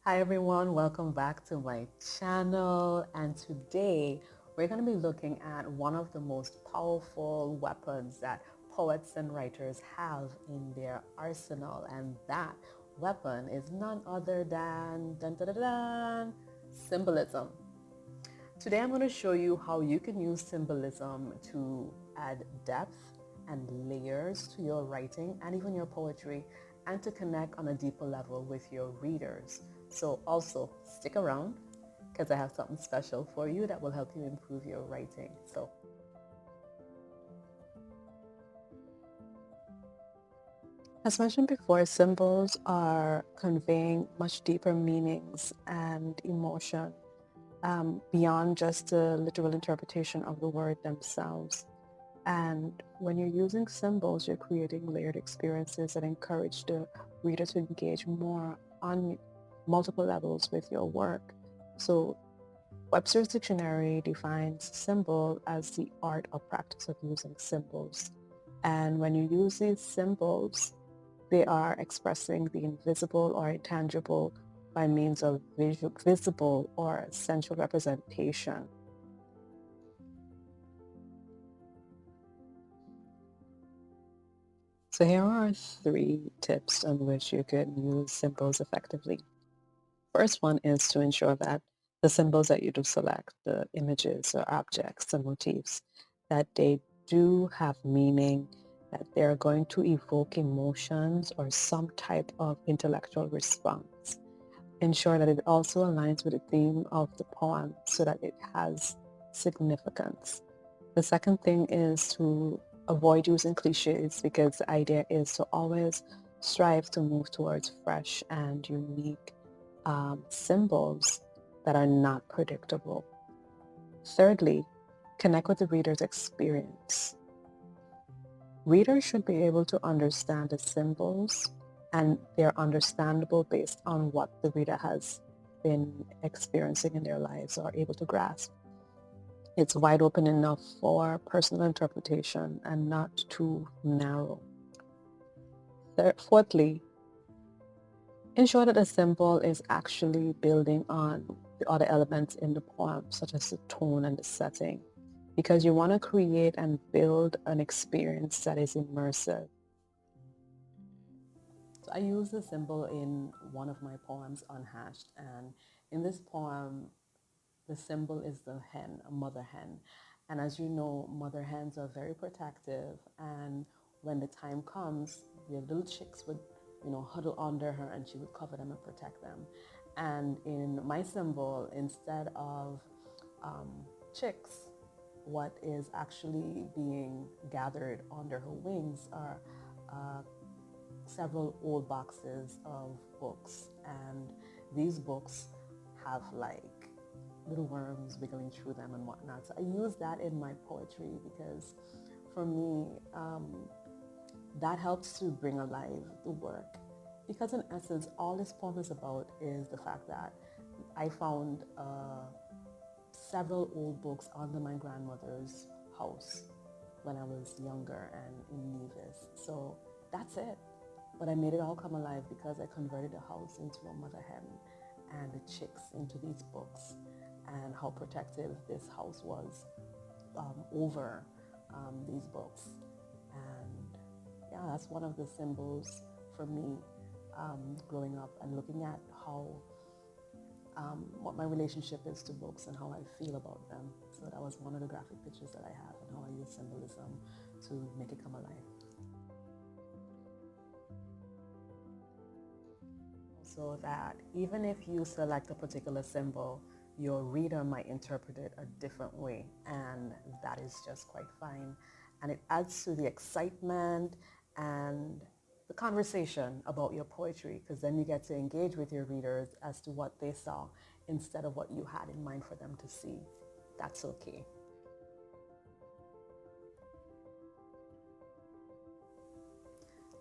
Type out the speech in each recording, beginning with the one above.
Hi everyone, welcome back to my channel, and today we're going to be looking at one of the most powerful weapons that poets and writers have in their arsenal, and that weapon is none other than dun, dun, dun, dun, symbolism. Today I'm going to show you how you can use symbolism to add depth and layers to your writing and even your poetry, and to connect on a deeper level with your readers. So also stick around because I have something special for you that will help you improve your writing. So as mentioned before, symbols are conveying much deeper meanings and emotion beyond just the literal interpretation of the word themselves. And when you're using symbols, you're creating layered experiences that encourage the reader to engage more on multiple levels with your work. So Webster's dictionary defines symbol as the art or practice of using symbols. And when you use these symbols, they are expressing the invisible or intangible by means of visible or sensual representation. So here are 3 tips on which you can use symbols effectively. First one is to ensure that the symbols that you do select, the images or objects and motifs, that they do have meaning, that they're going to evoke emotions or some type of intellectual response. Ensure that it also aligns with the theme of the poem so that it has significance. The second thing is to avoid using cliches, because the idea is to always strive to move towards fresh and unique symbols that are not predictable. Thirdly, connect with the reader's experience. Readers should be able to understand the symbols, and they're understandable based on what the reader has been experiencing in their lives or able to grasp. It's wide open enough for personal interpretation and not too narrow. Fourthly, ensure that the symbol is actually building on the other elements in the poem, such as the tone and the setting, because you want to create and build an experience that is immersive. So I use the symbol in one of my poems, Unhatched, and in this poem, the symbol is the hen, a mother hen. And as you know, mother hens are very protective, and when the time comes, the little chicks would, huddle under her, and she would cover them and protect them. And in my symbol, instead of chicks, what is actually being gathered under her wings are several old boxes of books, and these books have like little worms wiggling through them and whatnot. So I use that in my poetry because for me, that helps to bring alive the work. Because in essence, all this poem is about is the fact that I found several old books under my grandmother's house when I was younger and in Nevis. So that's it. But I made it all come alive because I converted the house into a mother hen and the chicks into these books, and how protective this house was over these books. And yeah, that's one of the symbols for me growing up, and looking at how what my relationship is to books and how I feel about them. So that was one of the graphic pictures that I have, and how I use symbolism to make it come alive. So that even if you select a particular symbol, your reader might interpret it a different way, and that is just quite fine. And it adds to the excitement and the conversation about your poetry, because then you get to engage with your readers as to what they saw instead of what you had in mind for them to see. That's okay.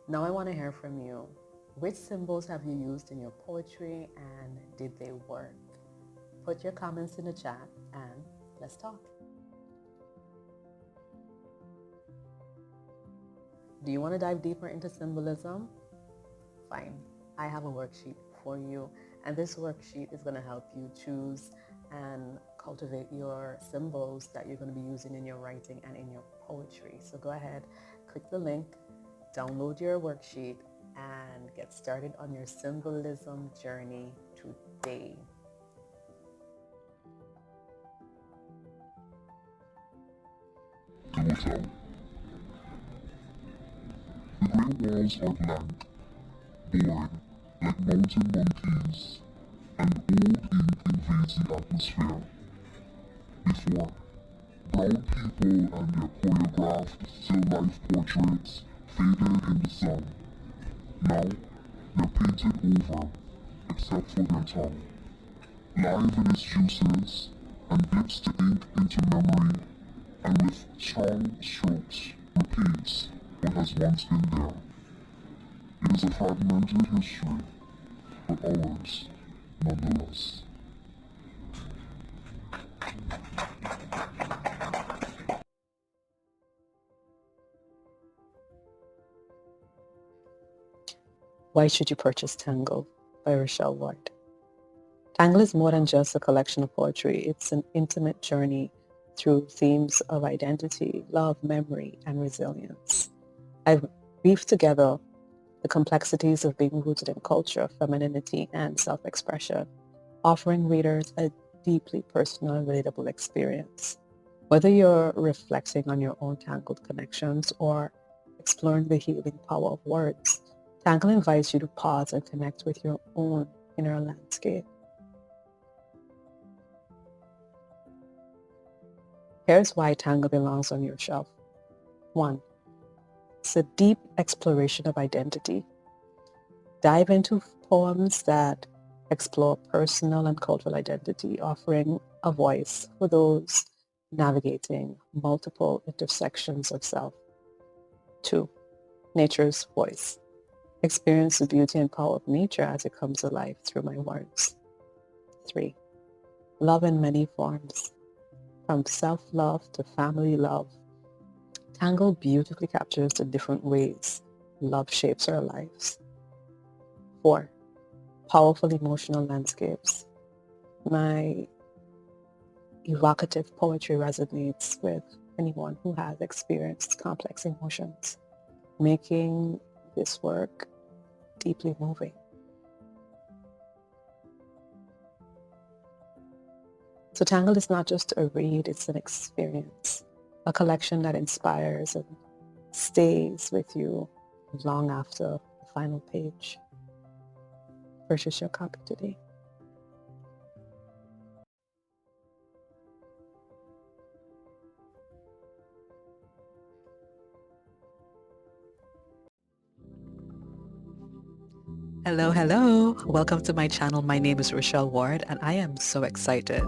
Now I want to hear from you. Which symbols have you used in your poetry, and did they work? Put your comments in the chat and let's talk. Do you want to dive deeper into symbolism? Fine. I have a worksheet for you, And this worksheet is going to help you choose and cultivate your symbols that you're going to be using in your writing and in your poetry. So go ahead, click the link, download your worksheet, and get started on your symbolism journey today. The Rochelle. The grey walls are blank, boring, like mountain monkeys, and old ink invades the atmosphere. Before, brown people and their choreographed still-life portraits faded in the sun. Now, they're painted over, except for their tongue. Live in its juices, and dips the ink into memory, and with strong strokes repeats what has once been there. It is a fragmented history, but ours nonetheless. Why Should You Purchase Tangle by Rochelle Ward. Tangle is more than just a collection of poetry. It's an intimate journey through themes of identity, love, memory, and resilience. I've weaved together the complexities of being rooted in culture, femininity, and self-expression, offering readers a deeply personal and relatable experience. Whether you're reflecting on your own tangled connections or exploring the healing power of words, Tangle invites you to pause and connect with your own inner landscape. Here's why Tangle belongs on your shelf. 1. It's a deep exploration of identity. Dive into poems that explore personal and cultural identity, offering a voice for those navigating multiple intersections of self. 2. Nature's voice. Experience the beauty and power of nature as it comes alive through my words. 3. Love in many forms, from self-love to family love. Tangle beautifully captures the different ways love shapes our lives. 4. Powerful emotional landscapes. My evocative poetry resonates with anyone who has experienced complex emotions, making this work deeply moving. So Tangled is not just a read, it's an experience, a collection that inspires and stays with you long after the final page. Purchase your copy today. Hello. Welcome to my channel. My name is Rochelle Ward, and I am so excited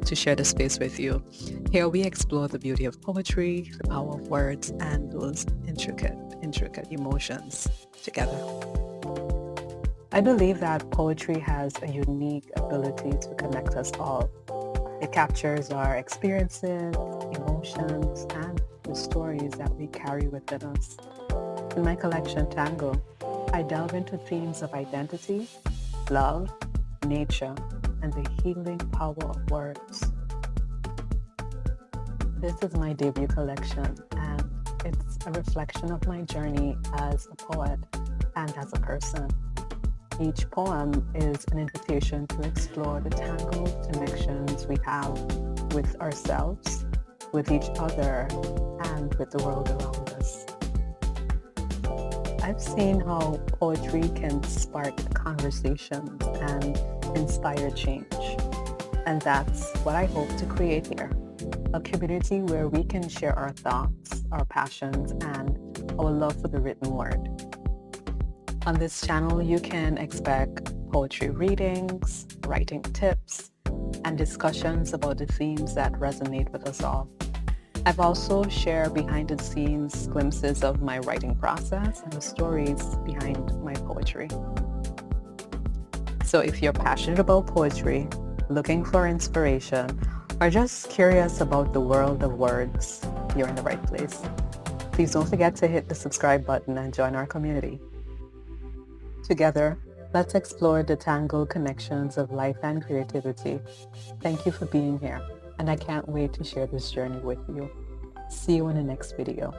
to share this space with you. Here we explore the beauty of poetry, the power of words, and those intricate emotions together. I believe that poetry has a unique ability to connect us all. It captures our experiences, emotions, and the stories that we carry within us. In my collection, Tangle, I delve into themes of identity, love, nature, and the healing power of words. This is my debut collection, and it's a reflection of my journey as a poet and as a person. Each poem is an invitation to explore the tangled connections we have with ourselves, with each other, and with the world around us. I've seen how poetry can spark conversations and inspire change. And that's what I hope to create here. A community where we can share our thoughts, our passions, and our love for the written word. On this channel, you can expect poetry readings, writing tips, and discussions about the themes that resonate with us all. I've also shared behind-the-scenes glimpses of my writing process and the stories behind my poetry. So if you're passionate about poetry, looking for inspiration, or just curious about the world of words, you're in the right place. Please don't forget to hit the subscribe button and join our community. Together, Let's explore the tangled connections of life and creativity. Thank you for being here, and I can't wait to share this journey with you. See you in the next video.